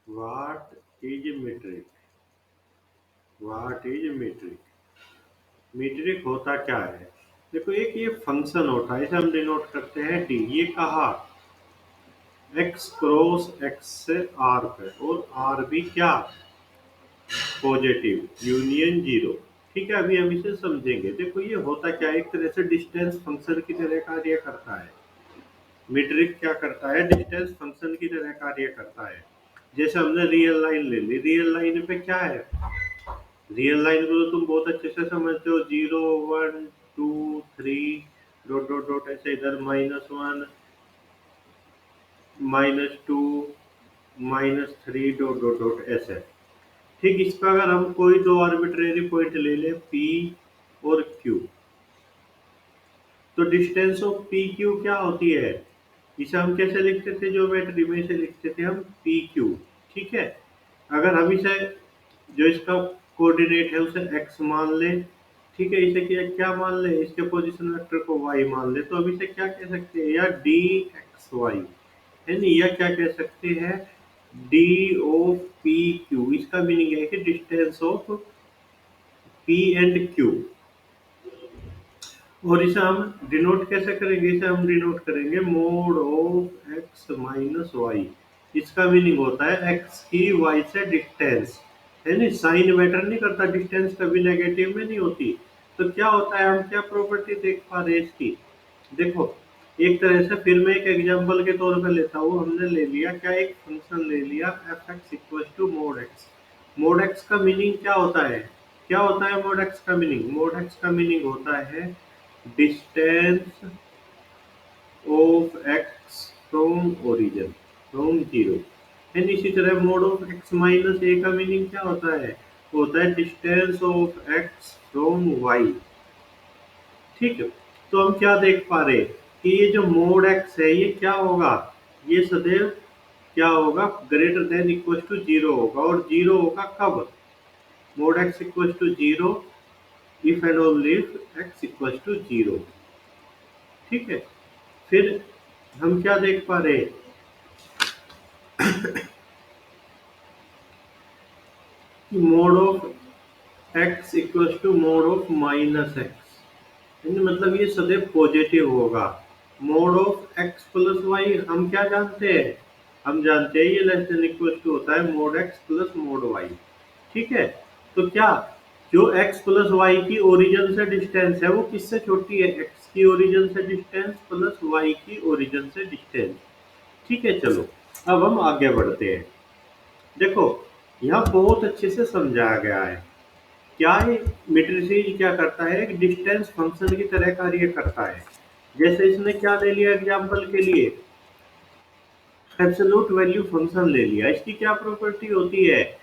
What is metric? What is metric? Metric होता क्या है? देखो, एक ये फंक्शन होता है, इसे हम डिनोट करते हैं डी। ये कहा एक्स क्रॉस एक्स से आर पे, और आर भी क्या? Positive union zero. ठीक है, अभी हम इसे समझेंगे। देखो, ये होता क्या है, एक तरह से डिस्टेंस फंक्शन की तरह कार्य करता है। मीट्रिक क्या करता है? डिस्टेंस फंक्शन की तरह कार्य करता है। जैसे हमने रियल लाइन ले ली, रियल लाइन पे क्या है? रियल लाइन को तो तुम बहुत अच्छे से समझते हो, 0 1 2 3 डॉट डॉट डॉट, ऐसे इधर -1 -2 -3 डॉट डॉट डॉट, ऐसे। ठीक, इस पर अगर हम कोई दो आर्बिट्रेरी पॉइंट ले लें, P और Q, तो डिस्टेंस ऑफ पी क्यू क्या होती है? इसे हम कैसे लिखते थे ज्योमेट्री में? इसे लिखते थे हम पी क्यू। ठीक है, अगर हम इसे, जो इसका कोऑर्डिनेट है उसे x मान ले, ठीक है, इसे क्या क्या मान ले? इसके पोजीशन वेक्टर को y मान ले, तो अब इसे क्या कह सकते हैं? या डी एक्स वाई, है नहीं, या क्या कह सकते हैं? D of P Q. इसका मीनिंग है कि distance of P and Q. और इसे हम डिनोट कैसे करेंगे? इसे हम डिनोट करेंगे mod of x minus y. इसका मीनिंग होता है एक्स की वाई से डिस्टेंस, है नहीं, साइन मैटर नहीं करता, डिस्टेंस कभी नेगेटिव में नहीं होती। तो क्या होता है, हम क्या प्रॉपर्टी देख पा रहे हैं इसकी? देखो, एक तरह से फिर मैं एक एग्जांपल के तौर पे लेता हूँ। हमने ले लिया क्या? एक फंक्शन ले लिया f x equal to mod x. Mod x का मीनिंग क्या होता है? क्या होता है मोड एक्स का मीनिंग? मोड एक्स का मीनिंग होता है distance of x from origin, from zero. And इसी तरह mod of x minus a का मीनिंग क्या होता है? होता है distance of x from y. ठीक है, तो हम क्या देख पा रहे हैं कि ये जो मोड एक्स है, ये क्या होगा? ये सदैव क्या होगा? Greater than equal to zero होगा। और जीरो होगा कब? Mod x equal to zero if and only if x equal to zero. ठीक है, फिर हम क्या देख पा रहे हैं कि mod of x equal to mod of minus x, मतलब ये सदैव पॉजिटिव होगा। Mod of x plus y हम क्या जानते हैं? हम जानते हैं ये लेस देन इक्वल टू होता है mod x plus mod y. ठीक है, तो क्या, जो x प्लस वाई की ओरिजिन से डिस्टेंस है वो किससे छोटी है? x की ओरिजिन से डिस्टेंस प्लस y की ओरिजिन से डिस्टेंस। ठीक है, चलो अब हम आगे बढ़ते हैं। देखो, यहाँ बहुत अच्छे से समझाया गया है। क्या है? मैट्रिसेस क्या करता है? एक डिस्टेंस फंक्शन की तरह कार्य करता है। जैसे इसने क्या ले लिया एग्जांपल के लिए? एब्सोल्यूट वैल्यू फंक्शन ले लिया। इसकी क्या प्रॉपर्टी होती है?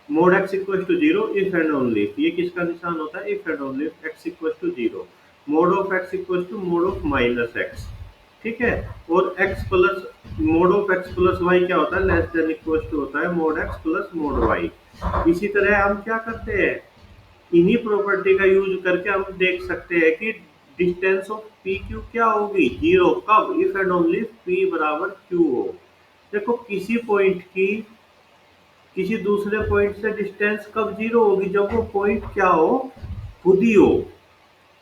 Mod x equal to zero if and only if. ये किसका निशान होता है? If and only if x equal to zero. Mod of x equal to mod of minus x. ठीक है, और x plus mod of x plus y क्या होता है? लेस देन इक्वल टू होता है mod x plus mod y. इसी तरह हम क्या करते हैं? इन्हीं प्रॉपर्टी का यूज करके हम देख सकते हैं कि डिस्टेंस ऑफ पी क्यू क्या होगी? जीरो। कब? इफ एंड ओनली पी बराबर क्यू हो। देखो, किसी पॉइंट की किसी दूसरे पॉइंट से डिस्टेंस कब जीरो होगी? जब वो पॉइंट क्या हो? खुद ही हो,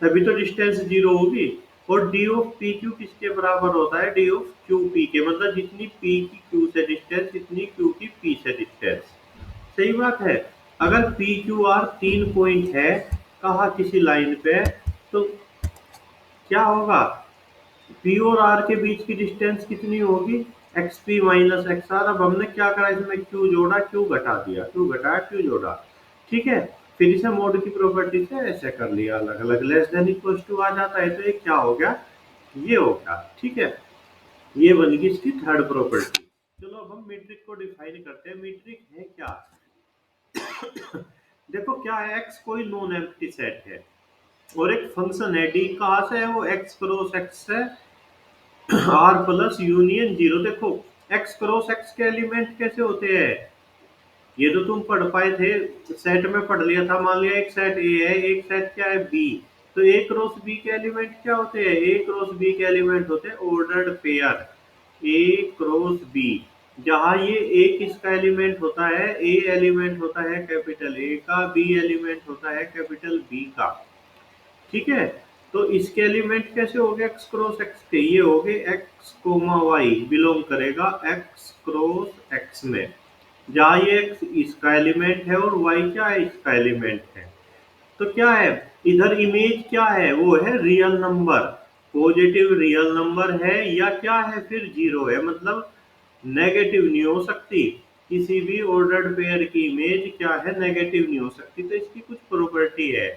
तभी तो डिस्टेंस जीरो होगी। और डी ऑफ पी क्यू किसके बराबर होता है? डी ऑफ क्यू पी के, मतलब जितनी पी की क्यू से डिस्टेंस, इतनी क्यू की पी से डिस्टेंस। सही बात है। अगर पी क्यू आर तीन पॉइंट है कहा किसी लाइन पे, तो क्या होगा? पी और आर के बीच की डिस्टेंस कितनी होगी? X p minus x r. अब हमने क्या करा? इसमें क्यू जोड़ा, क्यू घटा दिया, क्यू घटाया, क्यू जोड़ा। ठीक है, फिर इसे मोड की प्रॉपर्टी से ऐसे कर लिया अलग अलग, लेस देन इक्वल टू आ जाता है, तो ये क्या हो गया? ये हो गया। ठीक है, ये बन गई इसकी थर्ड प्रॉपर्टी। चलो अब हम मीट्रिक को डिफाइन करते हैं। मीट्रिक है क्या? देखो, क्या है? एक्स कोई नॉन एम्प्टी सेट है और एक फंक्शन है डी। कहाँ से है वो? एक्स क्रॉस एक्स से आर प्लस यूनियन जीरो। देखो, एक्स क्रॉस एक्स के एलिमेंट कैसे होते हैं? ये तो तुम पढ़ पाए थे, सेट में पढ़ लिया था। मान लिया एक सेट ए है, एक सेट क्या है? बी। तो ए क्रॉस बी के एलिमेंट क्या होते हैं? ए क्रॉस बी के एलिमेंट होते हैं ऑर्डर्ड पेयर, ए क्रॉस बी। जहाँ ये ए किसका एलिमेंट होता है, ए एलिमेंट होता है कैपिटल ए का, बी एलिमेंट होता है कैपिटल बी का। ठीक है, तो इसके एलिमेंट कैसे हो गए, एक्स क्रॉस एक्स के, ये हो गए एक्स कोमा वाई बिलोंग करेगा एक्स क्रॉस एक्स में, जहाँ ये एक्स इसका एलिमेंट है और वाई क्या है, इसका एलिमेंट है। तो क्या है इधर इमेज, क्या है वो है real number, positive real number है, या क्या है फिर जीरो है, मतलब नेगेटिव नहीं हो सकती। किसी भी ऑर्डर्ड पेयर की इमेज क्या है, नेगेटिव नहीं हो सकती। तो इसकी कुछ प्रॉपर्टी है,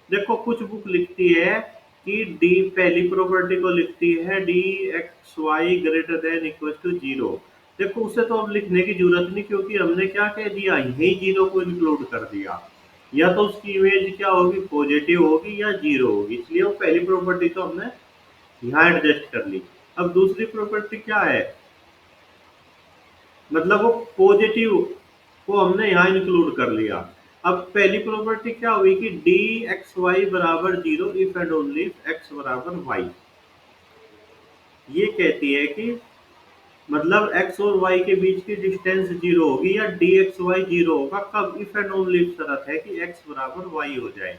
देखो कुछ बुक लिखती है कि डी, पहली प्रॉपर्टी को लिखती है d x y greater than equal to zero. देखो उसे तो अब लिखने की जरूरत नहीं, क्योंकि हमने क्या कह दिया, यही जीरो को इंक्लूड कर दिया, या तो उसकी इमेज क्या होगी, पॉजिटिव होगी या जीरो होगी, इसलिए वो पहली प्रॉपर्टी तो हमने यहाँ एडजस्ट कर ली। अब दूसरी प्रॉपर्टी क्या है, मतलब वो पॉजिटिव को हमने यहाँ इंक्लूड कर लिया। अब पहली प्रॉपर्टी क्या हुई कि डी एक्स वाई बराबर zero if and only if x बराबर वाई। ये कहती है कि मतलब एक्स और वाई के बीच की डिस्टेंस जीरो होगी या डी एक्स वाई जीरो होगा कब, इफ एंड ओनली इफ शर्त है कि एक्स बराबर वाई हो जाए।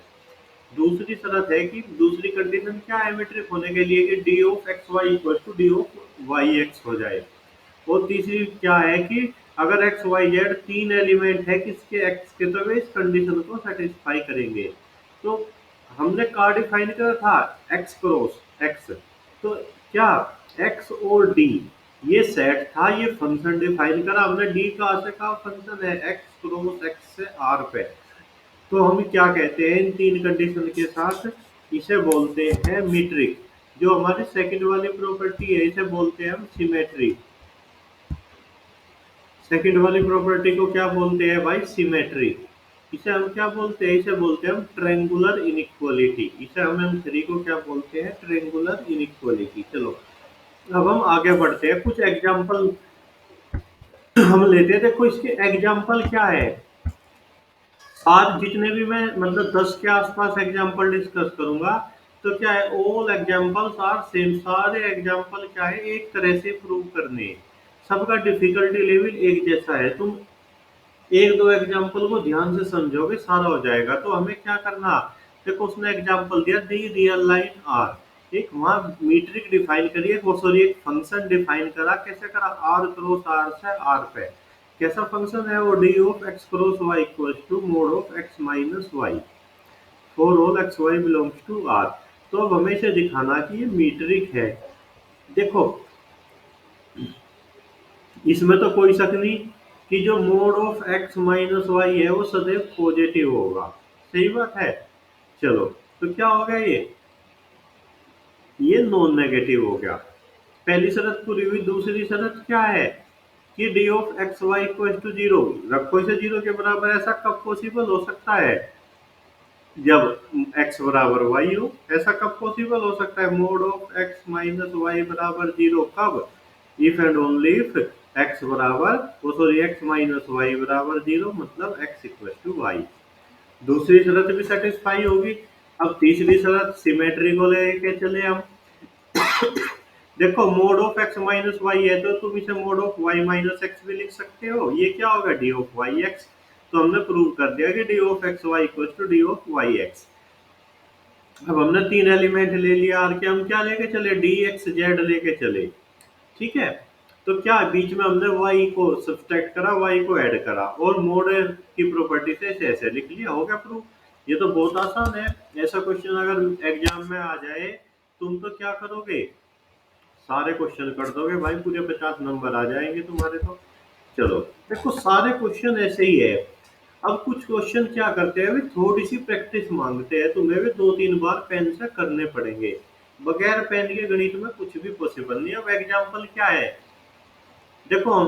दूसरी शर्त है कि दूसरी कंडीशन क्या है मेट्रिक होने के लिए, कि d of x y equal to d of y x हो जाए। और तीसरी क्या है कि अगर एक्स वाई जेड तीन एलिमेंट है किसके, एक्स के, तो वे इस कंडीशन को सेटिस्फाई करेंगे। तो हमने कहा डिफाइन करा था एक्स क्रॉस एक्स, तो क्या एक्स और डी ये सेट था, ये फंक्शन डिफाइन करा हमने, डी कहाँ से कहा, फंक्शन है एक्स क्रॉस एक्स से आर पे। तो हम क्या कहते हैं इन तीन कंडीशन के साथ, इसे बोलते हैं मीट्रिक। जो हमारी सेकंड वाली प्रॉपर्टी है इसे बोलते हैं हम सिमेट्री। सेकंड वाली प्रॉपर्टी को क्या बोलते हैं भाई, सिमेट्री। इसे हम क्या बोलते हैं, इसे बोलते हैं हम ट्रेंगुलर इनइक्वालिटी। इसे हम M3 को क्या बोलते हैं, ट्रेंगुलर इनइक्वालिटी। चलो अब हम आगे बढ़ते हैं, कुछ एग्जांपल हम लेते हैं। देखो इसके एग्जांपल क्या है, आज जितने भी मैं मतलब 10 के आसपास एग्जांपल डिस्कस करूंगा, तो क्या है ऑल एग्जांपल्स आर सेम, सारे एग्जांपल क्या है एक तरह से प्रूव करने, सबका डिफिकल्टी लेवल एक जैसा है। तुम एक दो एग्जाम्पल को ध्यान से समझोगे सारा हो जाएगा। तो हमें क्या करना, देखो उसने एग्जाम्पल दिया दी रियल लाइन आर, एक वहां मीट्रिक डिफाइन करिए, वो सॉरी एक फंक्शन डिफाइन करा, कैसे करा, आर क्रॉस आर से आर पे, कैसा फंक्शन है वो, d of x cross y equal to mod of x minus y for all x y belongs to R. तो अब हमें इसे दिखाना कि ये मीट्रिक है। देखो इसमें तो कोई शक नहीं कि जो mod of x minus y है वो सदैव पॉजिटिव होगा, सही बात है। चलो तो क्या हो गया, ये नॉन नेगेटिव हो गया, पहली शर्त पूरी हुई। दूसरी शर्त क्या है कि d of x y equal to zero, रखो इसे जीरो के बराबर। ऐसा कब पॉसिबल हो सकता है, जब एक्स बराबर वाई हो। ऐसा कब पॉसिबल हो सकता है, mod of x minus y बराबर जीरो, कब, if and only if x बराबर, वो सॉरी एक्स माइनस वाई बराबर जीरो, मतलब एक्स इक्वल टू वाई। दूसरी शर्त भी सेटिस्फाई होगी। अब तीसरी शर्त सिमेट्री को लेके चले हम। देखो mod of x minus y है तो तुम इसे mod of y minus x भी लिख सकते हो, ये क्या होगा, डी ऑफ वाई एक्स। तो हमने प्रूव कर दिया कि d of x y equal to d of y x. अब हमने तीन एलिमेंट ले लिया, और क्या हम क्या लेके चले, डी एक्स जेड लेके चले। ठीक है, तो क्या बीच में हमने y को सब्सट्रैक्ट करा, y को ऐड करा, और मोड की प्रॉपर्टी से ऐसे ऐसे लिख लिया, हो गया प्रूफ। ये तो बहुत आसान है। ऐसा क्वेश्चन अगर एग्जाम में आ जाए तुम तो क्या करोगे, सारे क्वेश्चन कर दोगे भाई, पूरे 50 नंबर आ जाएंगे तुम्हारे तो। चलो देखो सारे क्वेश्चन ऐसे ही है। अब कुछ क्वेश्चन क्या करते हैं, वे थोड़ी सी प्रैक्टिस मांगते हैं, तुम्हें भी 2-3 बार पेन से करने पड़ेंगे। बगैर पेन के गणित में कुछ भी पॉसिबल नहीं। अब एग्जाम्पल क्या है, देखो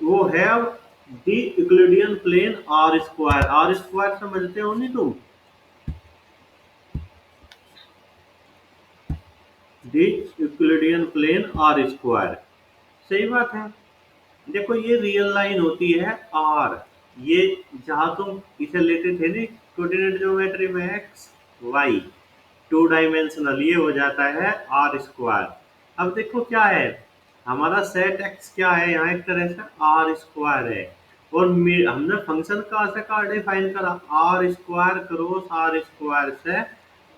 वो है अब the Euclidean plane R square. R square समझते हो नहीं तुम, the Euclidean plane R square, सही बात है। देखो ये रियल लाइन होती है आर, ये जहां तुम इसे लेते थे ना कोऑर्डिनेट ज्योमेट्री में एक्स वाई, टू डायमेंशनल, ये हो जाता है आर स्क्वायर। अब देखो क्या है, हमारा सेट एक्स क्या है, यहाँ एक तरह से आर स्क्वायर है, और हमने फंक्शन कहाँ से कहाँ डिफाइन करा, R square cross R square से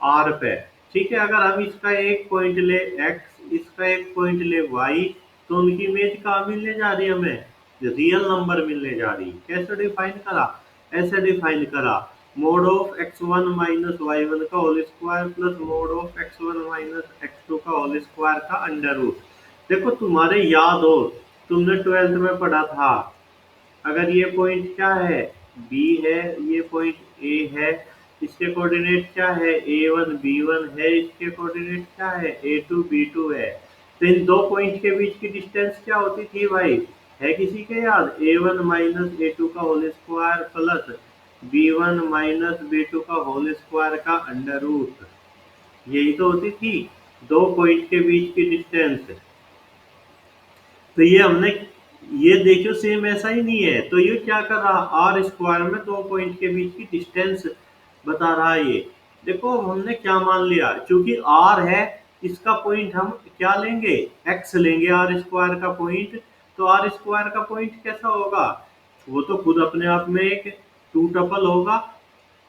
आर पे। ठीक है, अगर हम इसका एक पॉइंट ले एक्स, इसका एक पॉइंट ले वाई, तो उनकी इमेज कहाँ मिलने जा रही है, हमें रियल नंबर मिलने जा रही। कैसे डिफाइन करा, ऐसे डिफाइन करा, mode of x1 minus y1 का whole square plus mod of x1 minus x2 का होल स्क्वायर का अंडर रूट। देखो तुम्हारे याद हो, तुमने 12th में पढ़ा था, अगर ये पॉइंट क्या है, बी है, ये पॉइंट ए है, इसके कोऑर्डिनेट क्या है, a1 b1 है, इसके कोऑर्डिनेट क्या है, a2 b2 है। तो इन दो पॉइंट के बीच की डिस्टेंस क्या होती थी भाई, है किसी के याद, a1 माइनस ए टू का whole square plus b1 minus b2 का होल स्क्वायर का अंडर रूट। यही तो होती थी दो पॉइंट के बीच की डिस्टेंस। तो ये हमने, ये देखो सेम ऐसा ही नहीं है, तो ये क्या कर रहा, आर स्क्वायर में दो पॉइंट के बीच की डिस्टेंस बता रहा है। ये देखो हमने क्या मान लिया, क्योंकि आर है, इसका पॉइंट हम क्या लेंगे, एक्स लेंगे आर स्क्वायर का पॉइंट। तो आर स्क्वायर का पॉइंट कैसा होगा, वो तो खुद अपने आप में एक टू टपल होगा,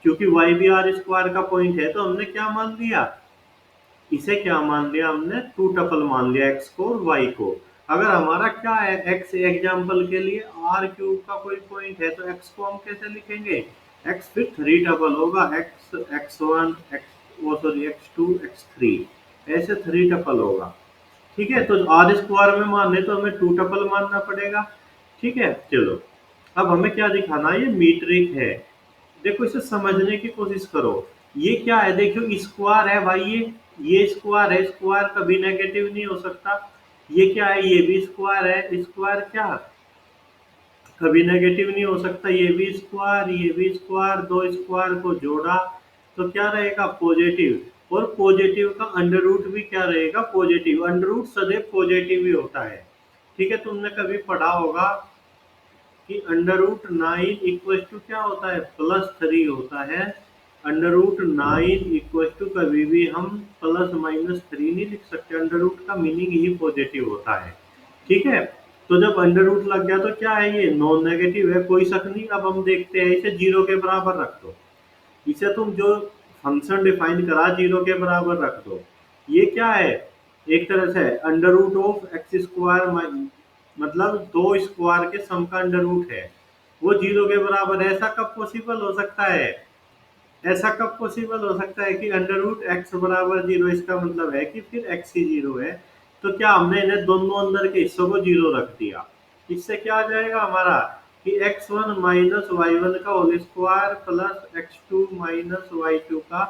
क्योंकि वाई भी आर स्क्वायर का पॉइंट है। तो हमने क्या मान लिया, इसे क्या मान लिया हमने, टू टपल मान लिया एक्स को और वाई को। अगर हमारा क्या है, एक्स एग्जाम्पल के लिए आर क्यूब का कोई पॉइंट है, तो एक्स को हम कैसे लिखेंगे, एक्स फिर थ्री टपल होगा, एक्स x1 एक्स वो सॉरी x2 x3, ऐसे थ्री टपल होगा। ठीक है, तो आर स्क्वायर में मानने तो हमें टू टपल मानना पड़ेगा। ठीक है, चलो अब हमें क्या दिखाना है, ये मीट्रिक है। देखो इसे समझने की कोशिश करो, ये क्या है, देखो स्क्वायर है भाई, ये स्क्वायर है, स्क्वायर कभी नेगेटिव नहीं हो सकता। ये क्या है, ये भी स्क्वायर है, स्क्वायर क्या कभी नेगेटिव नहीं हो सकता। ये भी स्क्वायर, ये भी स्क्वायर, दो स्क्वायर को जोड़ा तो क्या रहेगा, पॉजिटिव, और पॉजिटिव का अंडर रूट भी क्या रहेगा, पॉजिटिव। अंडर रूट सदैव पॉजिटिव ही होता है। ठीक है, तुमने कभी पढ़ा होगा कि अंडर रूट 9 इक्वल टू क्या होता है, +3 होता है। अंडर रूट 9 इक्वल टू कभी भी हम +-3 नहीं लिख सकते, अंडर रूट का मीनिंग ही पॉजिटिव होता है। ठीक है, तो जब अंडर रूट लग गया तो क्या है, ये नॉन नेगेटिव है, कोई शक नहीं। अब हम देखते हैं, इसे जीरो के बराबर रख दो, इसे तुम जो फंक्शन डिफाइन करा जीरो के बराबर रख दो। ये क्या है, एक तरह से under root of x square, मतलब दो स्क्वायर के सम का अंडर रूट है, वो जीरो के बराबर है। ऐसा कब पॉसिबल हो सकता है, ऐसा कब पॉसिबल हो सकता है कि अंडर रूट एक्स बराबर जीरो, इसका मतलब है कि फिर एक्स ही जीरो है। तो क्या हमने इन्हें दोनों अंदर के हिस्सों को जीरो रख दिया, इससे क्या आ जाएगा हमारा कि x1 माइनस y1 का whole square plus x2 minus y2 का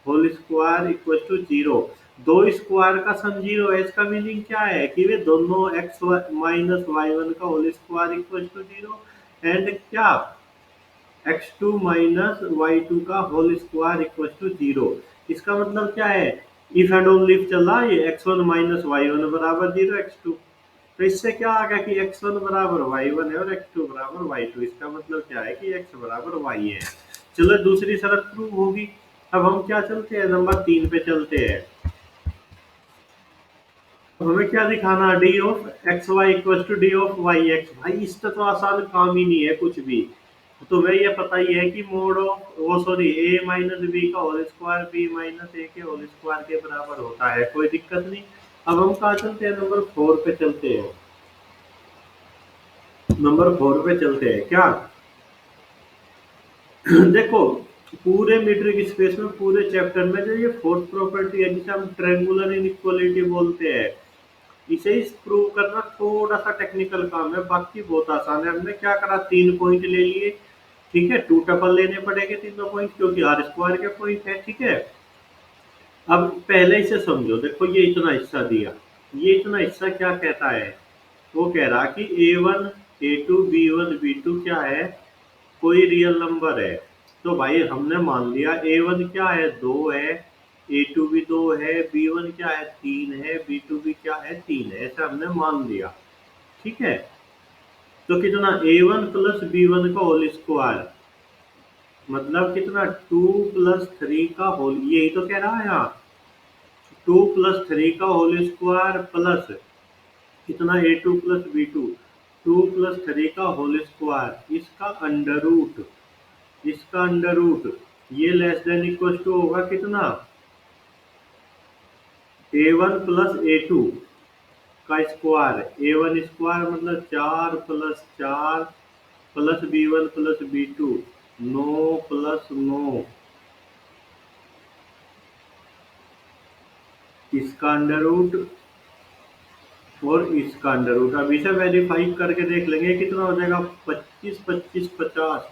whole square equal to zero. दो स्क्वायर का सम जीरो है, इसका मीनिंग क्या है कि वे दोनों x माइनस y1 का whole square equal to zero, and क्या x2 माइनस y2 का whole square equal to zero. इसका मतलब क्या है, इफ एंड ओनली इफ चल रहा है, ये x1 माइनस y1 बराबर जीरो, x2। तो इससे क्या आ गया कि x1 बराबर y1 है और x2 बराबर y2। इसका मतलब क्या है कि x बराबर y है। चलो दूसरी शर्त प्रूव होगी। अब हम क्या चलते हैं, नंबर 3 पे चलते हैं। हमें क्या दिखाना है, d of x y equal to d of y x. भाई इसका तो आसान काम ही नहीं है कुछ भी। तो वह ये पता ही है कि मोड ऑफ वो सॉरी ए माइनस बी का होल स्क्वायर बी माइनस ए के होल स्क्वायर के बराबर होता है, कोई दिक्कत नहीं। अब हम कहाँ चलते हैं, नंबर 4 पे चलते हैं। नंबर 4 पे चलते हैं क्या देखो पूरे मीट्रिक स्पेस में, पूरे चैप्टर में जो ये फोर्थ प्रॉपर्टी है, जिसे हम ट्रायंगुलर इनइक्वालिटी बोलते हैं, इसे प्रूव करना थोड़ा सा टेक्निकल काम है, बाकी बहुत आसान है। हमने क्या करा, 3 पॉइंट ले लिए। ठीक है, टू टपल लेने पड़ेंगे तीनों पॉइंट, क्योंकि आर स्क्वायर के पॉइंट है। ठीक है, अब पहले इसे समझो, देखो ये इतना हिस्सा दिया, ये इतना हिस्सा क्या कहता है, वो कह रहा कि a1 a2 b1 b2 क्या है, कोई रियल नंबर है। तो भाई हमने मान लिया a1 क्या है, 2 है, a2 भी 2 है, b1 क्या है, 3 है, b2 भी क्या है, 3 है, ऐसा हमने मान लिया। ठीक है, तो कितना a1 प्लस b1 का होल स्क्वायर, मतलब कितना 2 प्लस 3 का होल, यही तो कह रहा है यहाँ, 2 प्लस 3 का होल स्क्वायर प्लस कितना a2 प्लस b2, 2 + 3 का होल स्क्वायर, इसका अंडर रूट ये लेस देन इक्वल टू होगा कितना, a1 प्लस a2 का स्क्वायर, a1 स्क्वायर मतलब 4 + 4 प्लस b1 प्लस b2, 9 + 9, इसका अंडर रूट और इसका अंडर रूट। अब इसे वेरीफाई करके देख लेंगे कितना हो जाएगा, 25 25 50,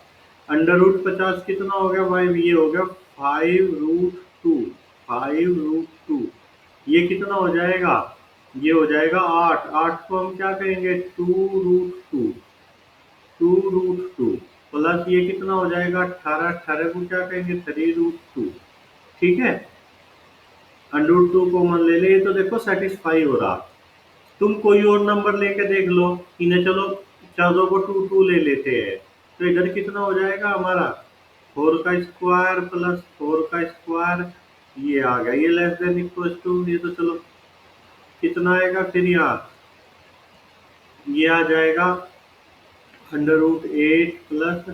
अंडर रूट 50 कितना हो गया भाई, ये हो गया 5√2, 5√2, ये कितना हो जाएगा, ये हो जाएगा 8, 8 को हम क्या कहेंगे 2√2, 2√2 प्लस ये कितना हो जाएगा 18, 18 को क्या कहेंगे 3√2, ठीक है। √2 कॉमन ले ले तो देखो सेटिस्फाई हो रहा। तुम कोई और नंबर लेके देख लो, इन्हें चलो चौदह को 2 2 ले लेते हैं, तो इधर कितना हो जाएगा हमारा 4 का स्क्वायर प्लस 4 का स्क्वायर, ये आ गया, ये लेस देन इक्वल टू, ये तो चलो कितना आएगा फिर यहाँ, ये आ जाएगा √8 प्लस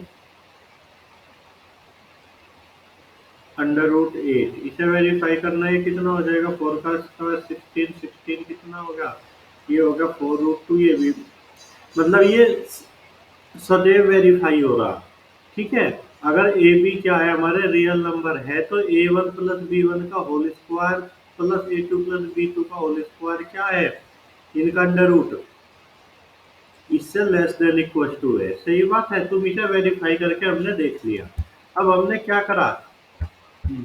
√8, इसे वेरीफाई करना है कितना हो जाएगा, 4 का स्क्वायर 16, 16 कितना होगा, ये होगा 4√2, ये भी मतलब ये सदैव वेरीफाई हो रहा, ठीक है। अगर ए बी क्या है हमारे रियल नंबर है तो a1 प्लस b1 का whole square plus a2 plus b2 का होल स्क्वायर क्या है, इनका अंडर रूट इससे लेस देन इक्वल टू है, सही बात है। तुम इसे वेरीफाई करके हमने देख लिया। अब हमने क्या करा,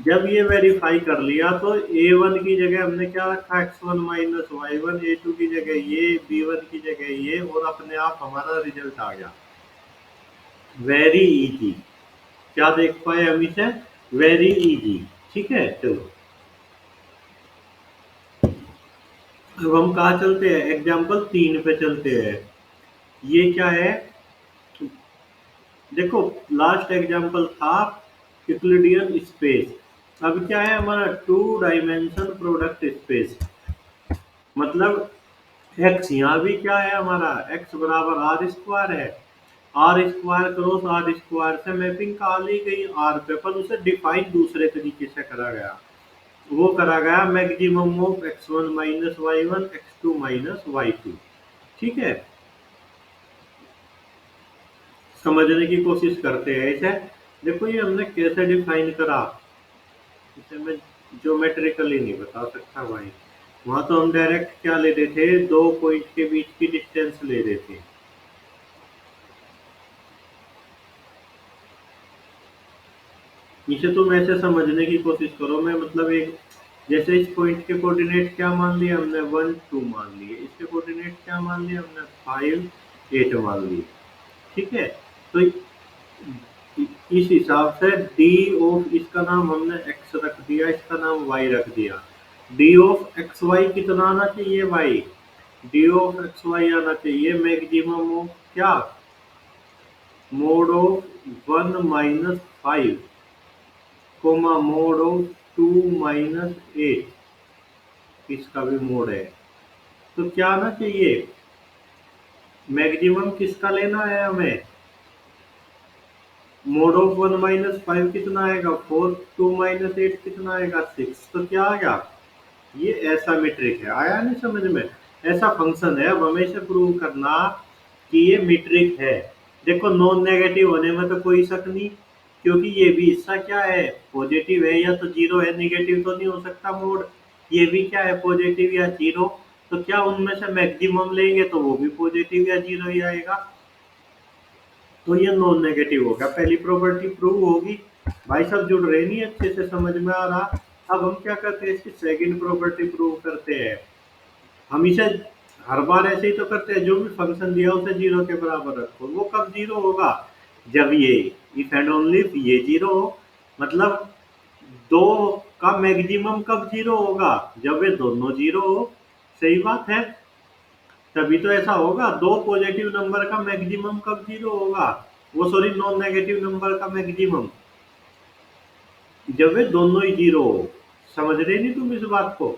जब ये वेरीफाई कर लिया तो a1 की जगह हमने क्या रखा, x1 माइनस y1, a2 की जगह ये, b1 की जगह ये, और अपने आप हमारा रिजल्ट आ गया। वेरी इजी, क्या देख पाए हम इसे, वेरी इजी, ठीक है। चलो अब हम कहा चलते हैं, एग्जाम्पल 3 पे चलते हैं। ये क्या है, देखो लास्ट एग्जाम्पल था यूक्लिडियन स्पेस, अब क्या है हमारा 2 डायमेंशन प्रोडक्ट स्पेस, मतलब x यहाँ भी क्या है हमारा, x बराबर आर स्क्वायर है, R square cross R square से मैपिंग कहा ली गई आर पे, पर उसे डिफाइन दूसरे तरीके से करा गया, वो करा गया maximum of x1 minus y1, x2 minus y2, ठीक है। समझने की कोशिश करते हैं इसे। देखो ये हमने कैसे डिफाइन करा, इसे मैं ज्योमेट्रिकली नहीं बता सकता भाई, वहां तो हम डायरेक्ट क्या ले रहे थे, 2 पॉइंट के बीच की डिस्टेंस ले रहे थे। इसे तुम ऐसे समझने की कोशिश करो, मैं मतलब एक जैसे इस पॉइंट के कोऑर्डिनेट क्या मान लिए हमने, 1 2 मान लिए, इसके कोऑर्डिनेट क्या मान लिए हमने, 5 8 मान लिए, ठीक है। तो इस हिसाब से डी ऑफ, इसका नाम हमने x रख दिया, इसका नाम y रख दिया, डी ऑफ एक्स वाई कितना आना चाहिए भाई, डी ऑफ एक्स वाई आना चाहिए मैक्सिमम ऑफ क्या, mod of 1 minus 5 comma mod of 2 minus 8, इसका भी मोड है, तो क्या आना चाहिए, मैक्सिमम किसका लेना है हमें, मोड ऑफ 1 माइनस 5 कितना आएगा 4, 2 माइनस 8 कितना आएगा 6, तो क्या आ गया, ये ऐसा मीट्रिक है, आया नहीं समझ में, ऐसा फंक्शन है। अब हमें इसे प्रूव करना कि ये मीट्रिक है। देखो नॉन नेगेटिव होने में तो कोई शक नहीं, क्योंकि ये भी हिस्सा क्या है, पॉजिटिव है या तो जीरो है, नेगेटिव तो नहीं हो सकता मोड, ये भी क्या है पॉजिटिव या जीरो, तो क्या उनमें से मैक्सिमम लेंगे तो वो भी पॉजिटिव या जीरो ही आएगा, तो ये नॉन नेगेटिव होगा, पहली प्रॉपर्टी प्रूव होगी। भाई सब जुड़ रहे नहीं, अच्छे से समझ में आ रहा। अब हम क्या करते हैं, इसकी सेकंड प्रॉपर्टी प्रूव करते हैं। हम इसे हर बार ऐसे ही तो करते हैं, जो भी फंक्शन दिया उसे जीरो के बराबर रखो, वो कब जीरो होगा, जब ये इफ एंड ओनली इफ ये जीरो हो, मतलब दो का मैक्सिमम कब जीरो होगा, जब ये दोनों जीरो हो, सही बात है, तभी तो ऐसा होगा। दो पॉजिटिव नंबर का मैक्सिमम कब जीरो होगा, वो सॉरी नॉन नेगेटिव नंबर का मैक्सिमम, जब वे दोनों ही जीरो हो, समझ रहे नहीं तुम इस बात को।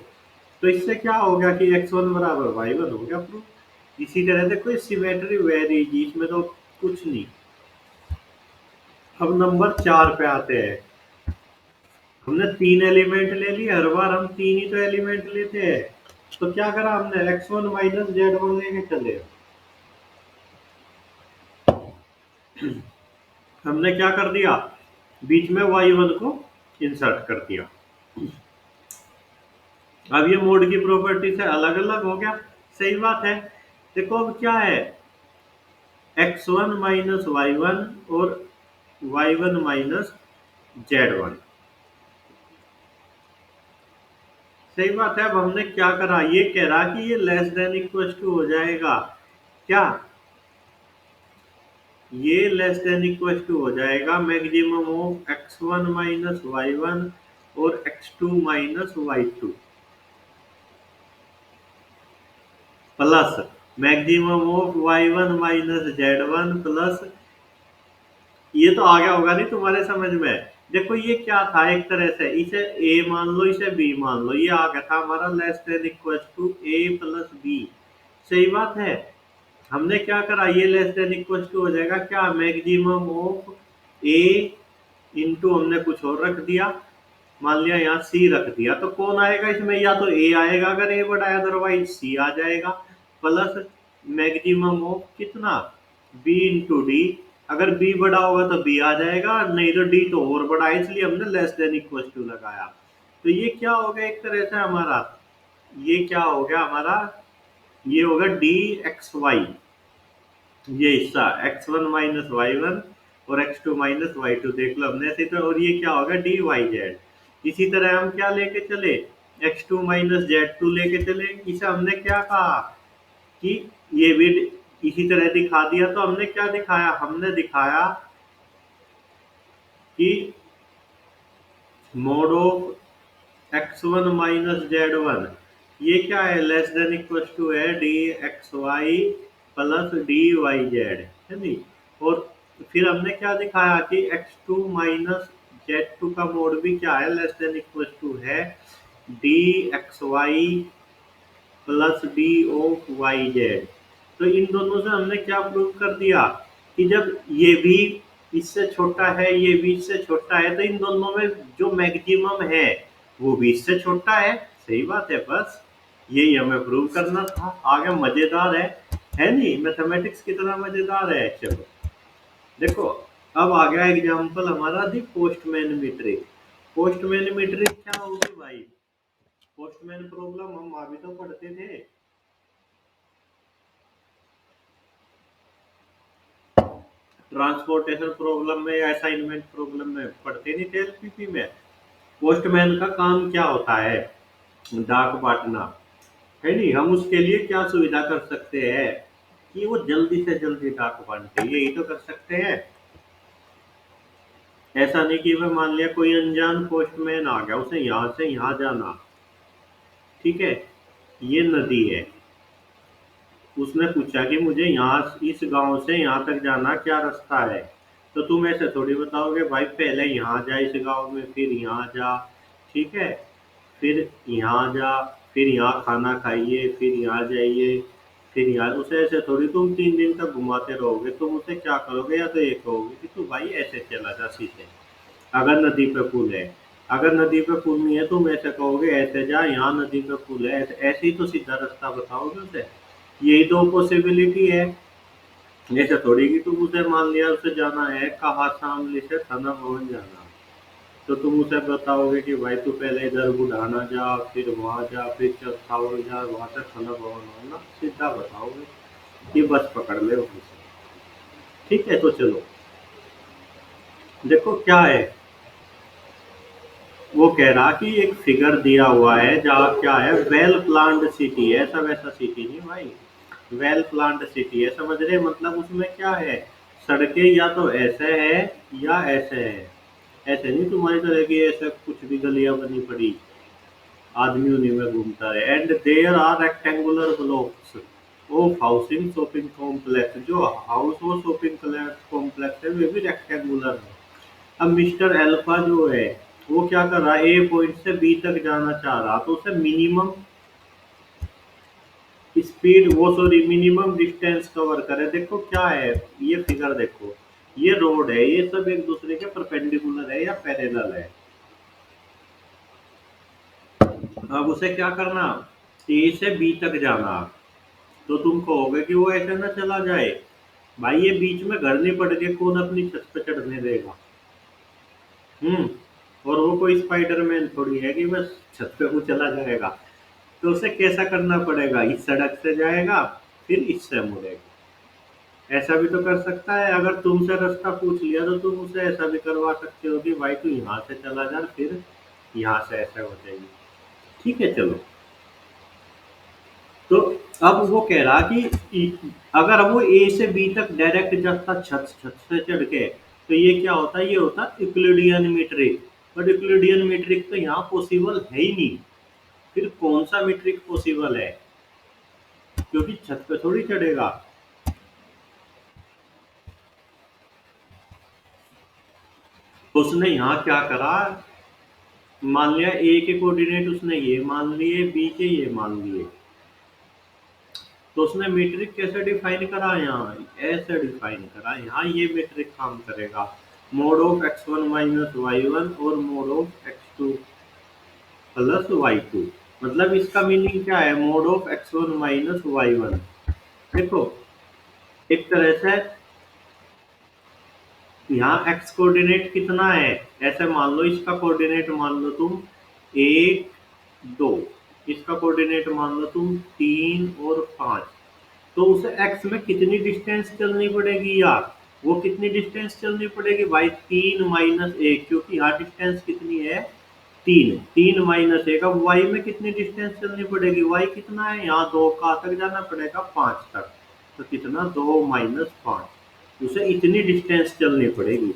तो इससे क्या हो गया कि x1 बराबर y1 हो गया प्रूफ। इसी तरह से कोई सिमेट्री वेरी इसमें तो कुछ नहीं। अब नंबर 4 पे आते हैं। हमने 3 एलिमेंट ले लिए, हर बार हम 3 ही तो एलिमेंट लेते हैं। तो क्या करा हमने, x1 माइनस z1 लेके चले। हमने क्या कर दिया, बीच में y1 को इंसर्ट कर दिया। अब ये मोड की प्रॉपर्टी से अलग अलग हो गया, सही बात है। देखो अब क्या है, x1 माइनस y1 और y1 माइनस z1, सही बात है। अब हमने क्या करा, ये कह रहा कि ये लेस देन इक्वल टू हो जाएगा क्या, ये लेस देन इक्वल टू हो जाएगा maximum of x1 minus y1 और x2 minus y2 plus maximum of y1 minus z1 plus, ये तो आ गया होगा नहीं तुम्हारे समझ में। देखो ये क्या था, एक तरह से इसे a मान लो, इसे b मान लो, ये आ गया था हमारा less than equal to a plus b, सही बात है। हमने क्या करा, ये लेस देन इक्वल टू हो जाएगा क्या, मैक्सिमम ऑफ a इंटू हमने कुछ और रख दिया, मान लिया यहाँ सी रख दिया, तो कौन आएगा इसमें, या तो ए आएगा अगर ए बड़ा है, अदरवाइज सी आ जाएगा, प्लस मैक्सिमम ऑफ कितना, बी इंटू डी, अगर बी बड़ा होगा तो बी आ जाएगा, नहीं तो डी तो और बड़ा है, इसलिए हमने लेस देन इक्वल टू लगाया। तो ये क्या हो गया एक तरह से हमारा, ये क्या हो गया हमारा, ये होगा डी एक्स वाई, ये हिस्सा x1 माइनस y1 और x2 माइनस y2 देख लो हमने ऐसे, तो और ये क्या होगा dy z। इसी तरह हम क्या लेके चले, x2 माइनस z2 लेके चले, इसे हमने क्या कहा कि ये भी इसी तरह दिखा दिया। तो हमने क्या दिखाया, हमने दिखाया कि mod of x1 minus z1 ये क्या है, लेस देन इक्वल टू है d x y plus d y z, है नी। और फिर हमने क्या दिखाया कि x2 माइनस z2 का मोड भी क्या है, लेस देन इक्वल टू है d x y plus d of y z. तो इन दोनों से हमने क्या प्रूव कर दिया कि जब ये भी इससे छोटा है, ये भी इससे छोटा है, तो इन दोनों में जो मैक्सिमम है वो भी इससे छोटा है, सही बात है। बस यही हमें प्रूव करना था, आगे मजेदार है नहीं, मैथमेटिक्स कितना मजेदार है। चलो देखो, अब आ गया एग्जांपल हमारा दी पोस्टमैन मीट्रिक। पोस्टमैन मीट्रिक क्या होगी भाई, पोस्टमैन प्रॉब्लम हम अभी तो पढ़ते थे, ट्रांसपोर्टेशन प्रॉब्लम में या असाइनमेंट प्रॉब्लम में पढ़ते नहीं थे एलपीपी में। पोस्टमैन का काम क्या होता है, डाक बांटना, है नहीं। हम उसके लिए क्या सुविधा कर सकते हैं कि वो जल्दी से जल्दी डाक बांटे, यही तो कर सकते हैं। ऐसा नहीं कि वह मान लिया कोई अनजान पोस्टमैन आ गया, उसे यहाँ से यहाँ जाना, ठीक है, ये नदी है, उसने पूछा कि मुझे यहाँ इस गांव से यहाँ तक जाना क्या रास्ता है, तो तुम ऐसे थोड़ी बताओगे भाई पहले यहाँ जा इस गांव में, फिर यहाँ जा, ठीक है, फिर यहाँ जा, फिर यहाँ खाना खाइए, फिर यहाँ जाइए, फिर यहाँ, उसे ऐसे थोड़ी तुम 3 दिन तक घुमाते रहोगे। तुम उसे क्या करोगे, या तो ये कहोगे कि तू भाई ऐसे चला जा सीधे, अगर नदी पे पुल है, अगर नदी पे पुल नहीं है तुम ऐसे कहोगे ऐसे जा, यहाँ नदी पे पुल है, ऐसे ही तो सीधा रास्ता बताओगे उसे। यही तो पॉसिबिलिटी है, ऐसा थोड़ी कि तुम उसे मान लिया उसे जाना है कहा शामली से थाना भवन जाना, तो तुम उसे बताओगे कि भाई तू पहले इधर बुढ़ाना जा, फिर वहाँ जा, फिर चौथावल जा, वहाँ से थाना भवन आना, सीधा बताओगे कि बस पकड़ ले वहीं से। ठीक है, तो चलो देखो क्या है, वो कह रहा कि एक फिगर दिया हुआ है जहाँ क्या है, वेल प्लान्ड सिटी है, ऐसा वैसा सिटी नहीं भाई, वेल प्लान्ड सिटी है, समझ रहे, मतलब उसमें क्या है, सड़कें या तो ऐसे है या ऐसे है, ऐसे नहीं तुम्हारी तरह की ऐसे कुछ भी गलियां बनी पड़ी, आदमी उन्हीं में घूमता है। And there are rectangular blocks of housing shopping complex, जो हाउस और शॉपिंग कॉम्प्लेक्स है वे भी रेक्टेंगुलर है। अब मिस्टर अल्फा जो है वो क्या कर रहा है, ए पॉइंट से बी तक जाना चाह रहा, तो उसे मिनिमम स्पीड वो सॉरी मिनिमम डिस्टेंस कवर करे। देखो क्या है, ये फिगर देखो, ये रोड है, ये सब एक दूसरे के परपेंडिकुलर है या पैरेलल है। अब उसे क्या करना, ए से बी तक जाना। तो तुम कहोगे कि वो ऐसे ना चला जाए। भाई ये बीच में घर नहीं पड़ के कौन अपनी छत पे चढ़ने देगा। हम्म। और वो कोई स्पाइडरमैन थोड़ी है कि बस छत पे वो चला जाएगा। तो उसे कैसा करना पड़ेगा, इस सड़क से जाएगा फिर इससे मुड़ेगा। ऐसा भी तो कर सकता है, अगर तुमसे रास्ता पूछ लिया तो तुम उसे ऐसा भी करवा सकते हो कि भाई तू यहाँ से चला जा फिर यहाँ से ऐसा हो जाएगी। ठीक है चलो। तो अब वो कह रहा कि अगर वो ए से बी तक डायरेक्ट जाता छत छत से चढ़ के, तो ये क्या होता है, ये होता Euclidean metric. But Euclidean metric तो यहाँ पॉसिबल है ही नहीं। फिर कौन सा मीट्रिक पॉसिबल है, क्योंकि छत पे थोड़ी चढ़ेगा। तो उसने यहाँ क्या करा, मान लिया ए के कोऑर्डिनेट उसने ये मान लिए, बी के ये मान लिए। तो उसने मीट्रिक कैसे डिफाइन करा, यहाँ ऐसे डिफाइन करा, यहाँ ये मीट्रिक काम करेगा। Mod of x1 minus y one और mod of x2 plus y two. मतलब इसका मीनिंग क्या है, mod of x1 minus y one. देखो एक तरह से यहाँ x कोऑर्डिनेट कितना है, ऐसे मान लो इसका कोऑर्डिनेट मान लो तुम 1 2, इसका कोऑर्डिनेट मान लो तुम 3 और 5। तो उसे x में कितनी डिस्टेंस चलनी पड़ेगी यार, वो कितनी डिस्टेंस चलनी पड़ेगी भाई, 3 - 1, क्योंकि यहाँ डिस्टेंस कितनी है, 3 - 1। अब y में कितनी डिस्टेंस चलनी पड़ेगी, y कितना है यहाँ 2 का तक जाना पड़ेगा 5 तक। तो कितना 2 - 5, उसे इतनी डिस्टेंस चलनी पड़ेगी।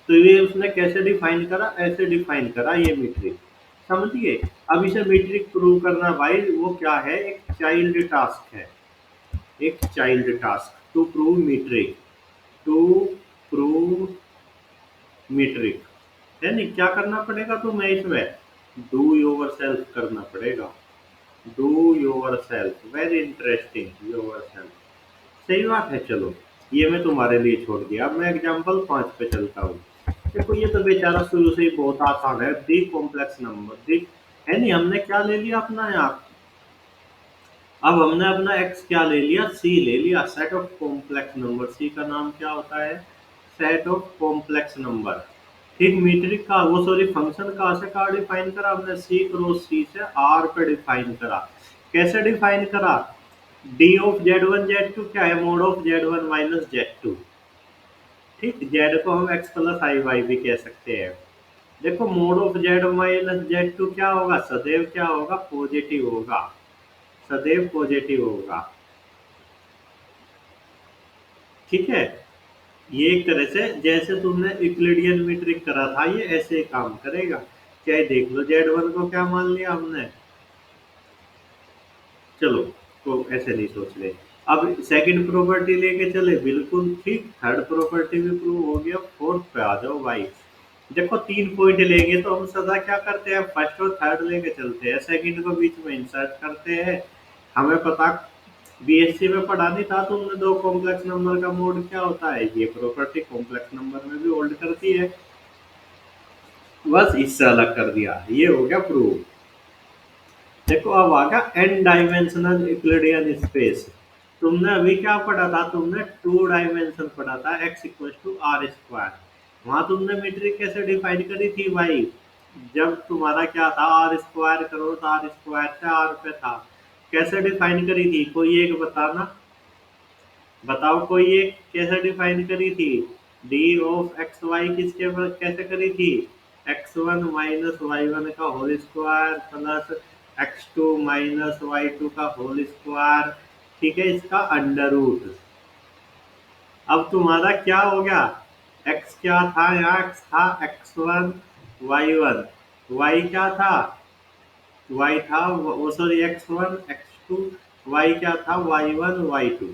तो ये उसने कैसे डिफाइन करा, ऐसे डिफाइन करा ये मीट्रिक। समझिए। अब इसे मीट्रिक प्रूव करना भाई वो क्या है, एक चाइल्ड टास्क है। एक child task to prove metric, to prove metric. है नहीं, क्या करना पड़ेगा तुम्हें इसमें, डू योर सेल्फ करना पड़ेगा। Do your self, very interesting, your self. सही बात है। चलो ये मैं तुम्हारे लिए छोड़ दिया, अब मैं एग्जाम्पल 5 पे चलता हूँ। देखो ये तो बेचारा शुरू से ही बहुत आसान है, दी कॉम्प्लेक्स नंबर दी। है नहीं, हमने क्या ले लिया अपना यहाँ, अब हमने अपना x क्या ले लिया, c ले लिया, set of complex number. c का नाम क्या होता है, सेट ऑफ कॉम्प्लेक्स नंबर। ठीक, मीट्रिक का वो सॉरी फंक्शन कहाँ से कहाँ डिफाइन करा हमने, c क्रॉस c से r पे डिफाइन करा। कैसे डिफाइन करा, d ऑफ z1 z2 क्या है, mod of z1 minus z2। ठीक, z को हम x प्लस आई वाई भी कह सकते हैं। देखो mod of z minus z2 क्या होगा, सदैव क्या होगा, पॉजिटिव होगा, सदैव पॉजिटिव होगा। ठीक है। ये एक तरह से जैसे तुमने यूक्लिडियन मीट्रिक करा था, ये ऐसे ही काम करेगा। चाहे देख लो z1 को क्या मान लिया हमने। चलो, तो ऐसे नहीं सोच रहे। अब सेकंड प्रॉपर्टी लेके चले, बिल्कुल ठीक। थर्ड प्रॉपर्टी भी प्रूव हो गया, फोर्थ पे आ जाओ भाई। देखो 3 पॉइंट लेंगे तो हम सदा क्या करते हैं, फर्स्ट और थर्ड लेके चलते हैं, सेकंड को बीच में इंसर्ट करते हैं। हमें पता, बीएससी में पढ़ा नहीं था तुमने, दो कॉम्प्लेक्स नंबर का मोड क्या होता है, ये प्रॉपर्टी कॉम्प्लेक्स नंबर में भी होल्ड करती है। बस इससे अलग कर दिया, ये हो गया प्रूव। देखो अब आ गया एन डायमेंशनल यूक्लिडियन स्पेस। तुमने अभी क्या पढ़ा था, तुमने 2 डायमेंशन पढ़ा था, x equal to R square. वहां तुमने मीट्रिक कैसे डिफाइन करी थी भाई, जब तुम्हारा क्या था, आर स्क्वायर करो तो आर स्क्वायर से आर पे था। कैसे डिफाइन करी थी, कोई एक बताना, बताओ कोई एक कैसे डिफाइन करी थी। डी ऑफ एक्स वाई किसके कैसे करी थी, x1 माइनस वाई वन का whole square plus x2 minus y two का होल स्क्वायर। ठीक है, इसका अंडर रूट। अब तुम्हारा क्या हो गया, x क्या था, यहाँ x था x1 y1, y क्या था, y था वो सॉरी x1 x2, y क्या था y1 y2।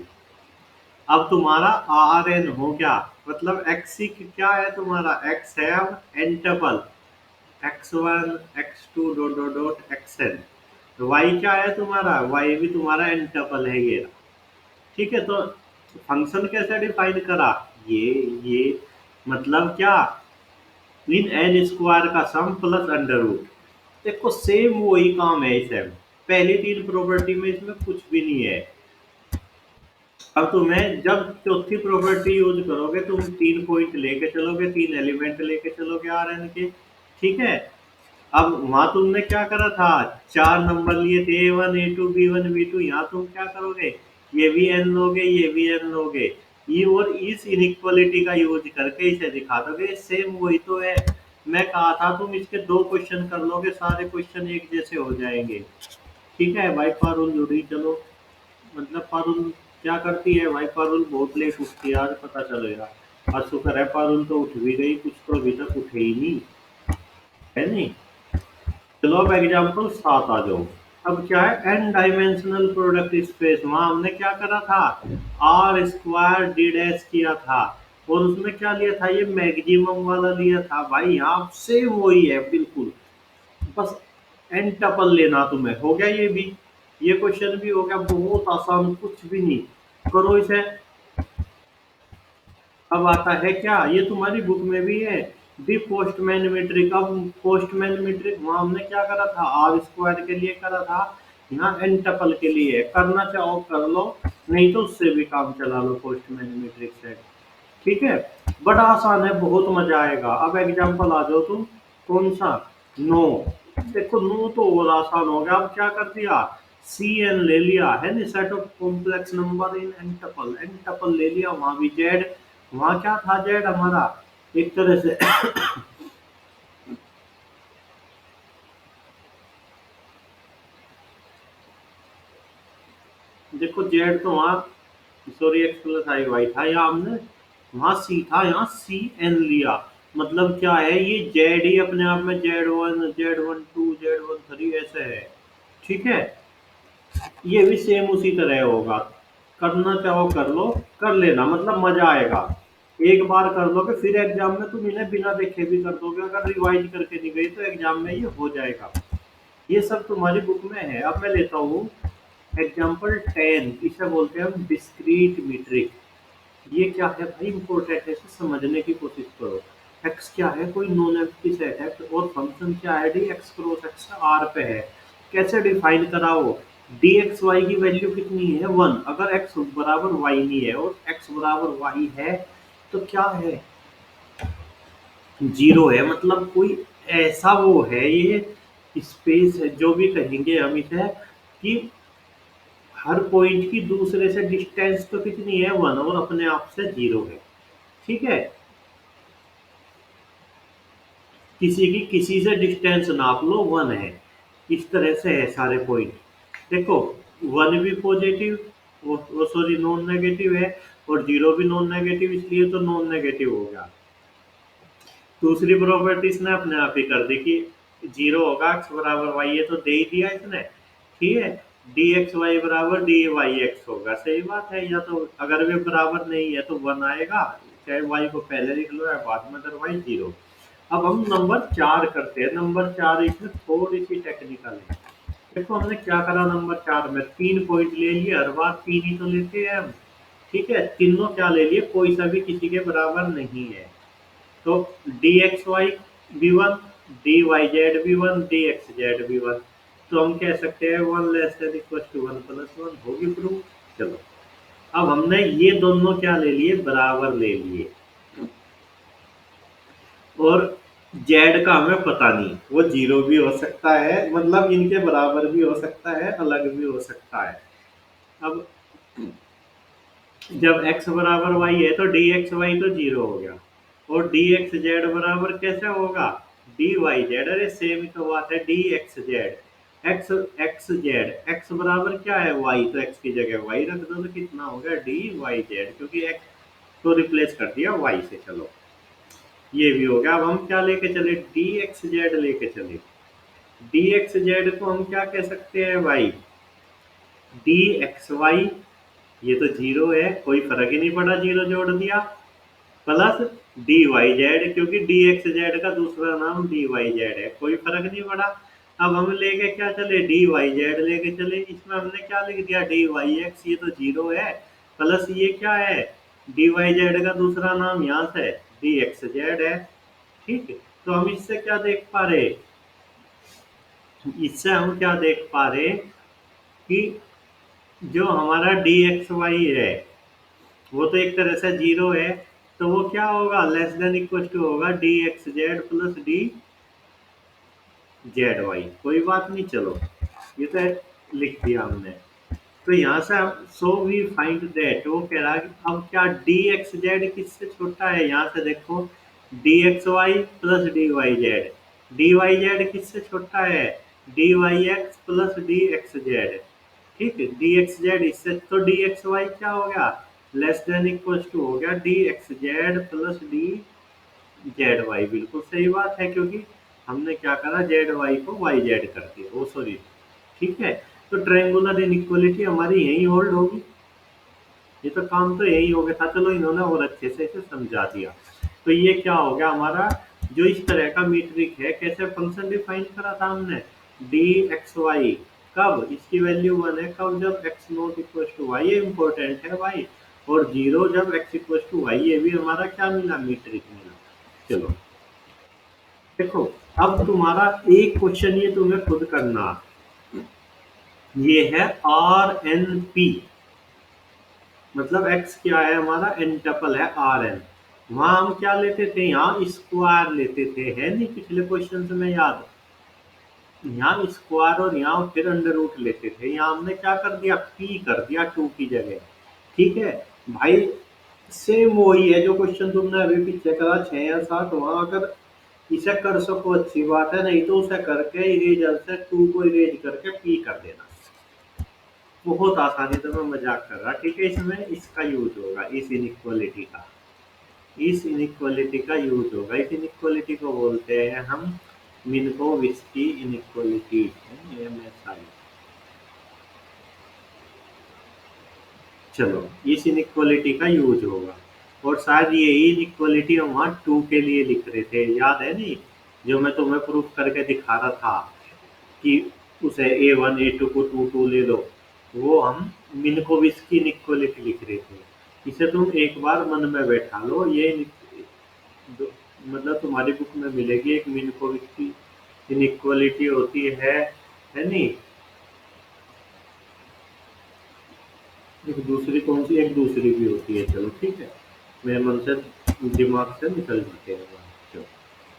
अब तुम्हारा आर एन हो गया, मतलब एक्स सी क्या है तुम्हारा, एक्स है n tuple, x1 x2 dot dot dot xn। Y क्या है तुम्हारा, वाई भी तुम्हारा एंटपल है ये। ठीक है, तो फंक्शन कैसे डिफाइन करा, ये मतलब क्या, इन एन स्क्वायर का सम प्लस अंडर रूट। देखो सेम वही काम है इसे, पहली तीन प्रॉपर्टी में इसमें कुछ भी नहीं है। अब तुम्हें जब चौथी प्रॉपर्टी यूज करोगे, तुम तीन पॉइंट लेके चलोगे, तीन एलिमेंट लेके चलोगे आर एन के। ठीक है, अब वहां तुमने क्या करा था, चार नंबर लिए थे, A1 A2 B1 B2, यहाँ तुम क्या करोगे, ये भी एन लोगे, ये भी एन लोगे, ये और इस इनइक्वालिटी का यूज करके इसे दिखा दोगे। सेम वही तो है, मैं कहा था तुम इसके दो क्वेश्चन कर लोगे, सारे क्वेश्चन एक जैसे हो जाएंगे। ठीक है भाई, पारुल जुड़ी, चलो। मतलब पारुल क्या करती है भाई, पारुल बहुत लेट उठती है, आज पता चलेगा। आज शुक्र है पारुल तो उठ भी गई, कुछ तो अभी तक उठे ही नहीं, है नहीं। चलो अब एग्जाम्पल 7 आ जाओ। अब क्या है, एन डायमेंशनल प्रोडक्ट स्पेस, वहां हमने क्या करा था, आर स्क्वायर डी डैश किया था, और उसमें क्या लिया था, ये मैक्सिमम वाला लिया था भाई। यहाँ से वही है बिल्कुल, बस एन टपल लेना तुम्हें, हो गया ये भी, ये क्वेश्चन भी हो गया, बहुत आसान, कुछ भी नहीं। करो इसे। अब आता है क्या, ये तुम्हारी बुक में भी है, दी पोस्टमैन मीट्रिक। अब पोस्टमैन मीट्रिक वहां हमने क्या करा था, आर स्क्वायर के लिए करा था, यहाँ एन टपल के लिए करना चाहो कर लो, नहीं तो उससे भी काम चला लो पोस्टमैन मीट्रिक से। ठीक है, बड़ा आसान है, बहुत मजा आएगा। अब एग्जाम्पल आ जाओ तुम, कौन सा, नो। देखो नो तो और आसान हो गया, अब क्या कर दिया, सी एन ले लिया है ना, set of complex number in n tuple, n tuple ले लिया, वहां भी जेड, वहां क्या था, जेड हमारा एक तरह से देखो जेड तो वहां, सॉरी एक्स प्लस आई वाई था, यहाँ हमने वहां सी था, यहाँ सी एन लिया। मतलब क्या है, ये जेड ही अपने आप में Z1 Z12 Z13 ऐसे है। ठीक है, ये भी सेम उसी तरह होगा, करना चाहो कर लो, कर लेना, मतलब मजा आएगा। एक बार कर लोगे फिर एग्जाम में तुम इन्हें बिना देखे भी कर दोगे, अगर रिवाइज करके नहीं गई तो एग्जाम में ये हो जाएगा। ये सब तुम्हारी बुक में है। अब मैं लेता हूँ एग्जाम्पल 10, इसे बोलते हैं हम डिस्क्रीट मीट्रिक। ये क्या है भाई, इंपॉर्टेंट है, इसे समझने की कोशिश करो। एक्स क्या है, कोई नॉन एम्प्टी सेट है, और फंक्शन क्या है, d x cross x R पे है। कैसे डिफाइन कराओ, डी एक्स वाई की वैल्यू कितनी है, 1। अगर एक्स बराबर वाई नहीं है और एक्स बराबर वाई है तो क्या है, 0 है। मतलब कोई ऐसा वो है, ये स्पेस है, जो भी कहेंगे हम इसे, कि हर पॉइंट की दूसरे से डिस्टेंस तो कितनी है, 1, और अपने आप से 0 है। ठीक है, किसी की किसी से डिस्टेंस नाप लो, 1 है। इस तरह से है सारे पॉइंट। देखो 1 भी पॉजिटिव, वो सॉरी नॉन नेगेटिव है, और 0 भी नॉन नेगेटिव, इसलिए तो नॉन नेगेटिव हो गया। दूसरी प्रॉपर्टी इसने अपने आप ही कर दी कि 0 होगा, एक्स बराबर वाई, ये तो दे ही दिया इसने। ठीक है, डी एक्स वाई बराबर डी वाई एक्स होगा, सही बात है। या तो अगर वे बराबर नहीं है तो 1 आएगा, चाहे वाई को पहले लिख लो या बाद में, अदरवाइज 0। अब हम नंबर 4 करते हैं। नंबर 4 इसमें थोड़ी सी टेक्निकल है। देखो हमने क्या करा, नंबर 4 में 3 पॉइंट ले लिए, हर बार 3 ही तो लेते हैं हम। ठीक है, तीनों क्या ले लिए, कोई सा भी किसी के बराबर नहीं है। तो डी एक्स वाई भी 1, डी वाई जेड भी 1, डी एक्स जेड भी 1। तो हम कह सकते हैं 1 less than equal to 1 plus 1, होगी प्रूफ। चलो, अब हमने ये दोनों क्या ले लिए, बराबर ले लिए, और जेड का हमें पता नहीं, वो 0 भी हो सकता है, मतलब इनके बराबर भी हो सकता है, अलग भी हो सकता है। अब जब x बराबर y है तो डी एक्स वाई तो 0 हो गया, और डी एक्स जेड बराबर कैसे होगा, डी वाई जेड। अरे सेम ही तो बात है, d x Z, x x Z, x बराबर क्या है, y, तो x की जगह y रख दो, तो कितना हो गया, डी वाई जेड, क्योंकि x को रिप्लेस कर दिया y से। चलो ये भी हो गया। अब हम क्या लेके चले, डी एक्स जेड लेके चले। डी एक्स जेड को हम क्या कह सकते हैं भाई, डी एक्स वाई, ये तो 0 है, कोई फर्क ही नहीं पड़ा, 0 जोड़ दिया, प्लस डी वाई जेड, क्योंकि डी एक्स जेड का दूसरा नाम डी वाई जेड है, कोई फर्क नहीं पड़ा। अब हम लेके क्या चले, डी वाई जेड लेके चले। इसमें हमने क्या लिख दिया, डी वाई एक्स, ये तो जीरो है, प्लस ये क्या है, डी वाई जेड का दूसरा नाम यहाँ से डी एक्स जेड है। ठीक है, तो हम इससे क्या देख पा रहे, इससे हम क्या देख पा रहे कि जो हमारा डी एक्स वाई है वो तो एक तरह से जीरो है, तो वो क्या होगा, लेस देन इक्वल टू होगा d x z plus d z y. कोई बात नहीं, चलो ये तो लिख दिया हमने। तो यहाँ से हम सो वी फाइंड दैट, वो कह रहा है कि अब क्या डी एक्स जेड किससे छोटा है, यहाँ से देखो d x y plus d y z, d y z किससे छोटा है, d y x plus d x z. ठीक है, डी एक्स जेड इससे, तो डी एक्स वाई क्या हो गया, लेस देन इक्वल टू हो गया d x z plus d z y. बिल्कुल सही बात है, क्योंकि हमने क्या करा, जेड वाई को वाई जेड कर दिया, वो सॉरी। ठीक है, तो ट्रायंगुलर इनइक्वालिटी हमारी यही होल्ड होगी। ये तो काम तो यही हो गया था, चलो इन्होंने और अच्छे से इसे समझा दिया। तो ये क्या हो गया हमारा, जो इस तरह का मीट्रिक है, कैसे फंक्शन डिफाइन करा था हमने, डी एक्स वाई, कब इसकी वैल्यू 1 है, कब जब x not equal to y, ये इंपॉर्टेंट है भाई, और 0 जब एक्स इक्वल टू वाई, ये भी हमारा क्या मिला, मीट्रिक मिला। चलो देखो, अब तुम्हारा एक क्वेश्चन ये तुम्हें खुद करना, ये है आर एन पी, मतलब x क्या है हमारा, एंटपल है आर एन। वहां हम क्या लेते थे, यहाँ स्क्वायर लेते थे, है नहीं पिछले क्वेश्चन में याद, यहाँ स्क्वायर और यहाँ फिर अंडर रूट लेते थे, यहाँ हमने क्या कर दिया, p कर दिया 2 की जगह। ठीक है भाई, सेम वही है जो क्वेश्चन तुमने अभी पीछे करा 6 या 7, वहां अगर इसे कर सको अच्छी बात है, नहीं तो उसे करके इरेजर से 2 को इरेज करके p कर देना, बहुत आसानी से। मैं मजाक कर रहा, ठीक है, इसमें इसका यूज होगा, इस इनइक्वालिटी का, इस इनइक्वालिटी का यूज होगा। इस इनइक्वालिटी को बोलते हैं हम मिन्कोविस्की इनइक्वालिटी, MSI। चलो, इस इनइक्वालिटी का यूज होगा, और शायद यही इनइक्वालिटी हम वहाँ 2 के लिए लिख रहे थे, याद है नहीं, जो मैं तुम्हें प्रूफ करके दिखा रहा था कि उसे A1 A2 को 2 ले लो, वो हम मिन्कोविस्की इनइक्वालिटी लिख रहे थे। इसे तुम एक बार मन में बैठा लो, ये मतलब तुम्हारी बुक में मिलेगी, एक मिन्कोविस्की इनइक्वालिटी होती है नहीं, एक दूसरी कौन सी, एक दूसरी भी होती है, चलो ठीक है, मेरे मन से दिमाग से निकल जाते हैं। चलो,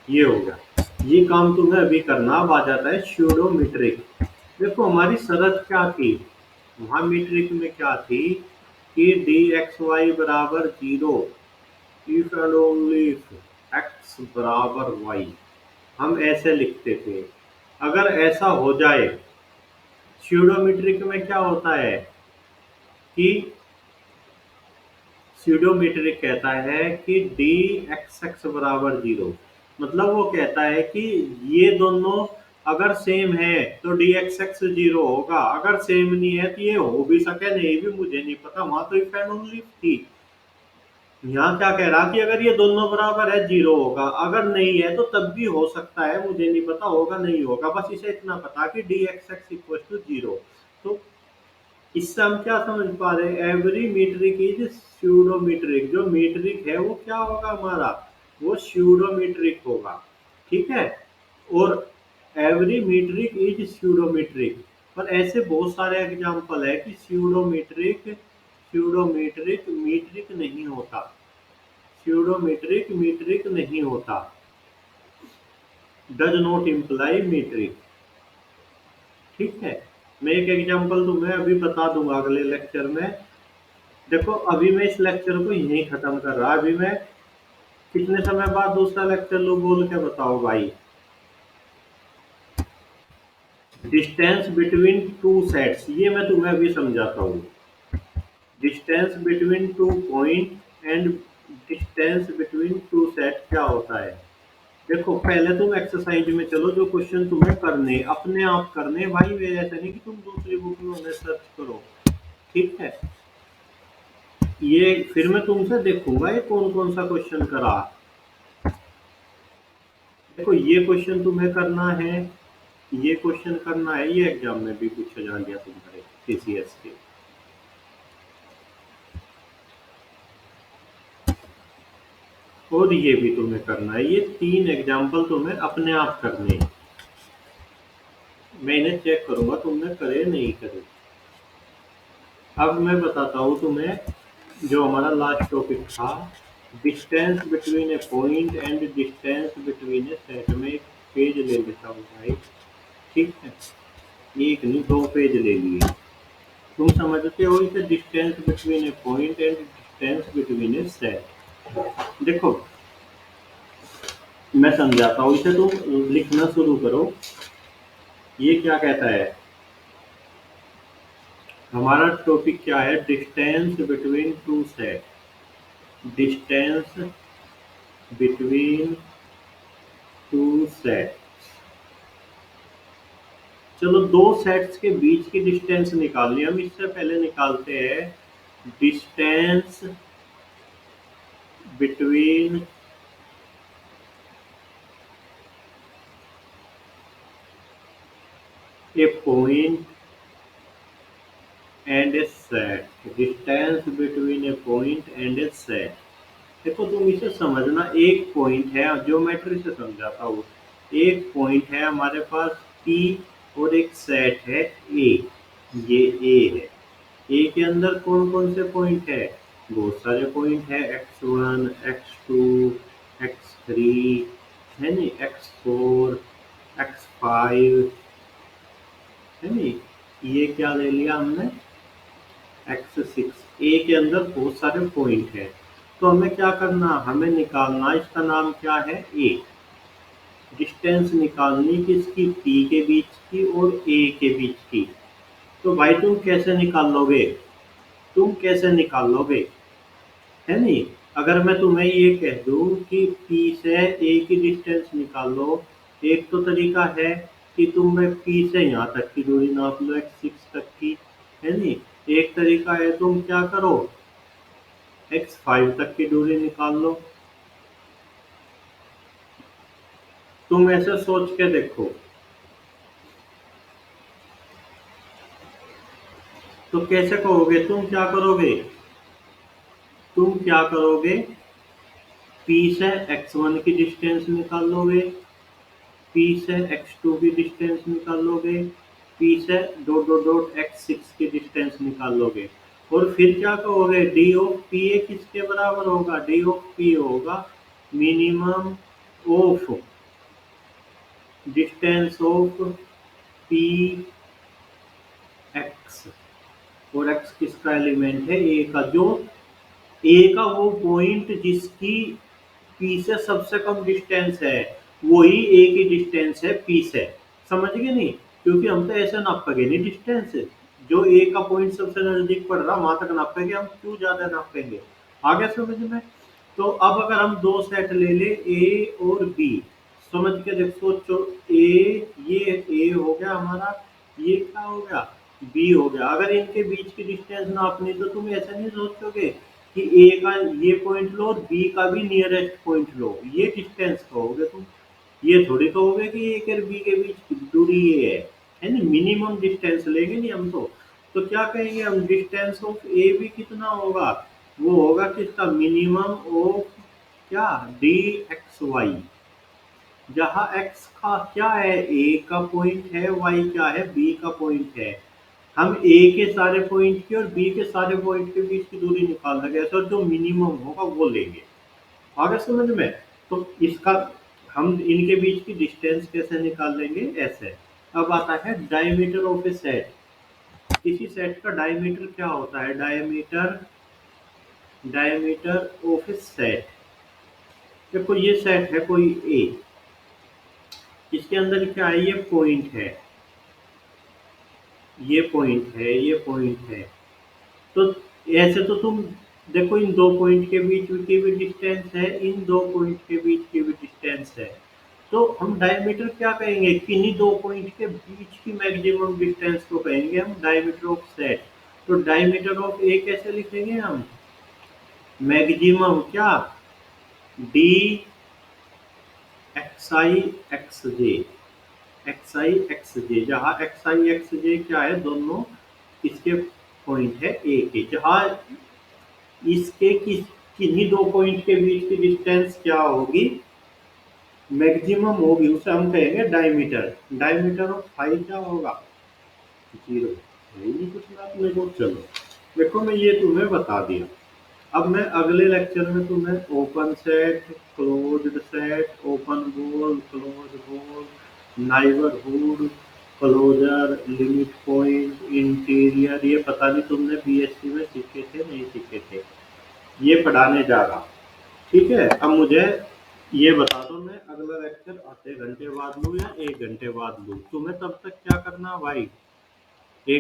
ये हो गया, ये काम तुम्हें अभी करना। अब आ जाता है स्यूडोमीट्रिक। देखो हमारी शर्त क्या थी, वहां मीट्रिक में क्या थी कि डी एक्स वाई बराबर 0 if and only if x बराबर वाई, हम ऐसे लिखते थे। अगर ऐसा हो जाए, स्यूडोमीट्रिक में क्या होता है कि स्यूडोमीट्रिक कहता है कि डी एक्स एक्स बराबर 0, मतलब वो कहता है कि ये दोनों अगर सेम है तो डी एक्स एक्स 0 होगा, अगर सेम नहीं है तो ये हो भी सके, नहीं भी, मुझे नहीं पता, वहां तो इफ एंड ओनली थी। यहाँ क्या कह रहा कि अगर ये दोनों बराबर है 0 होगा, अगर नहीं है तो तब भी हो सकता है, मुझे नहीं पता होगा नहीं होगा, बस इसे इतना पता कि d x x equal to 0। तो इससे हम क्या समझ पा रहे हैं, एवरी मीट्रिक इज स्यूडोमीट्रिक, जो मीट्रिक है वो क्या होगा हमारा, वो स्यूडोमीट्रिक होगा। ठीक है, और एवरी मीट्रिक इज स्यूडोमीट्रिक, पर ऐसे बहुत सारे एग्जांपल है कि स्यूडोमीट्रिक स्यूडोमीट्रिक मीट्रिक नहीं होता, स्यूडोमीट्रिक मीट्रिक नहीं होता, डज नॉट इम्प्लाई मीट्रिक। ठीक है, मैं एक एग्जांपल तुम्हें अभी बता दूंगा अगले लेक्चर में। देखो अभी मैं इस लेक्चर को यहीं खत्म कर रहा, अभी मैं कितने समय बाद दूसरा लेक्चर लूँ, बोल के बताओ भाई। डिस्टेंस बिटवीन टू सेट्स, ये मैं तुम्हें अभी समझाता हूँ। Distance between two point and distance between two set क्या होता है। देखो पहले तुम एक्सरसाइज में चलो, जो क्वेश्चन तुम्हें करने अपने आप करने भाई, वे ऐसा नहीं कि तुम दूसरी बुक में उन्हें सर्च करो। ठीक है, ये फिर मैं तुमसे देखूंगा ये कौन कौन सा क्वेश्चन करा। देखो ये क्वेश्चन तुम्हें करना है, ये क्वेश्चन करना है, ये एग्जाम में भी पूछा जा गया तुम्हारे सीसीएस के। और ये भी तुम्हें करना है, ये 3 एग्जाम्पल तुम्हें अपने आप करने हैं। मैं इन्हें चेक करूंगा तुमने करे नहीं करे। अब मैं बताता हूँ तुम्हें जो हमारा लास्ट टॉपिक था, distance between A point and distance between A set. में एक पेज ले लेता हूँ भाई, ठीक है, एक नहीं 2 पेज ले लिए। तुम समझते हो इसे, distance between A point and distance between A set. देखो मैं समझाता हूँ इसे, तुम लिखना शुरू करो। ये क्या कहता है, हमारा टॉपिक क्या है, distance between two set. Distance between two set. चलो 2 सेट्स के बीच की डिस्टेंस निकालनी है। हम इससे पहले निकालते हैं distance between A point and A set. Distance between A point and A set. देखो तुम इसे समझना, एक पॉइंट है, ज्योमेट्री से समझाता हूँ। एक पॉइंट है हमारे पास P और एक सेट है A। ये A है। ए के अंदर कौन कौन से पॉइंट है, बहुत सारे पॉइंट है, x1 x2 x3 है नी, x4 x5 है नी। ये क्या ले लिया हमने, x6। ए के अंदर बहुत सारे पॉइंट है, तो हमें क्या करना, हमें निकालना, इसका नाम क्या है ए। डिस्टेंस निकालनी किसकी, P के बीच की और A के बीच की। तो भाई तुम कैसे निकाल लोगे, तुम कैसे निकाल लोगे, है नहीं। अगर मैं तुम्हें ये कह दूं कि P से A की डिस्टेंस निकाल लो, एक तो तरीका है कि तुम P से यहाँ तक की दूरी नाप लो, x6 तक की, है नहीं। एक तरीका है तुम क्या करो, x5 तक की दूरी निकाल लो। तुम ऐसे सोच के देखो, तो कैसे कहोगे, तुम क्या करोगे, तुम क्या करोगे, P से x1 की डिस्टेंस निकाल लोगे, P से x2 की डिस्टेंस निकाल लोगे, P से डॉट डॉट डॉट x6 की डिस्टेंस निकाल लोगे। और फिर क्या कहोगे, D ऑफ P A किसके बराबर होगा, D ऑफ P होगा minimum of distance of P x। और x किसका एलिमेंट है, A का। जो A का वो पॉइंट जिसकी P से सबसे कम डिस्टेंस है, वही A की डिस्टेंस है P से। समझ गए नहीं, क्योंकि हम तो ऐसे नापेंगे नहीं डिस्टेंस, जो A का पॉइंट सबसे नजदीक पड़ रहा वहां तक नापेंगे, हम क्यों ज्यादा नापेंगे। आगे समझ में। तो अब अगर हम 2 सेट ले ले A और B, समझ के देख, सोचो ये A हो गया हमारा, ये क्या हो गया, B हो गया। अगर इनके बीच की डिस्टेंस नापनी, तो तुम ऐसा नहीं सोचोगे कि A का ये पॉइंट लो और B का भी नियरेस्ट पॉइंट लो, ये डिस्टेंस कहोगे तुम। ये थोड़ी कहोगे कि A और B के बीच की दूरी ये है नहीं, मिनिमम डिस्टेंस लेंगे नहीं हम तो क्या कहेंगे हम, डिस्टेंस ऑफ ए भी कितना होगा, वो होगा किसका, मिनिमम ऑफ क्या, डी एक्स वाई। जहाँ x का क्या है, a का पॉइंट है, y क्या है, b का पॉइंट है। हम a के सारे पॉइंट की और b के सारे पॉइंट के बीच की दूरी निकाल लेंगे, सर जो मिनिमम होगा वो लेंगे। आगे समझ में। तो इसका हम इनके बीच की डिस्टेंस कैसे निकाल लेंगे, ऐसे। अब आता है डायमीटर ऑफ ए सेट। किसी सेट का डायमीटर क्या होता है, diameter diameter of A set. देखो ये सेट है कोई ए, इसके अंदर क्या है, ये पॉइंट है, ये पॉइंट है, ये पॉइंट है। तो ऐसे तो तुम देखो, इन 2 पॉइंट के बीच की भी डिस्टेंस है, इन 2 पॉइंट के बीच की भी डिस्टेंस है। तो हम डायमीटर क्या कहेंगे, किन्हीं 2 पॉइंट के बीच की मैक्सिमम डिस्टेंस को कहेंगे हम डायमीटर ऑफ सेट। तो डायमीटर ऑफ ए कैसे लिखेंगे हम, मैक्सिमम क्या, डी एक्स आई एक्स जे। एक्स आई एक्स जे, जहाँ एक्स आई एक्स जे क्या है, दोनों इसके पॉइंट है ए के, जहाँ इसके किन्हीं दो पॉइंट के बीच की डिस्टेंस क्या होगी, मैक्सिमम होगी, उसे हम कहेंगे डायमीटर। डायमीटर ऑफ फाई क्या होगा, 0। यही नहीं पूछना अपने को। चलो देखो मैं ये तुम्हें बता दिया। अब मैं अगले लेक्चर में तुम्हें open set, closed set, open ball, close ball, neighbourhood, closure, limit point, interior, ये पता नहीं तुमने बीएससी में सीखे थे नहीं सीखे थे, ये पढ़ाने जा रहा। ठीक है, अब मुझे ये बता दो, मैं अगला लेक्चर आधे घंटे बाद लूँ या 1 घंटे बाद लूँ, तुम्हें तब तक क्या करना भाई,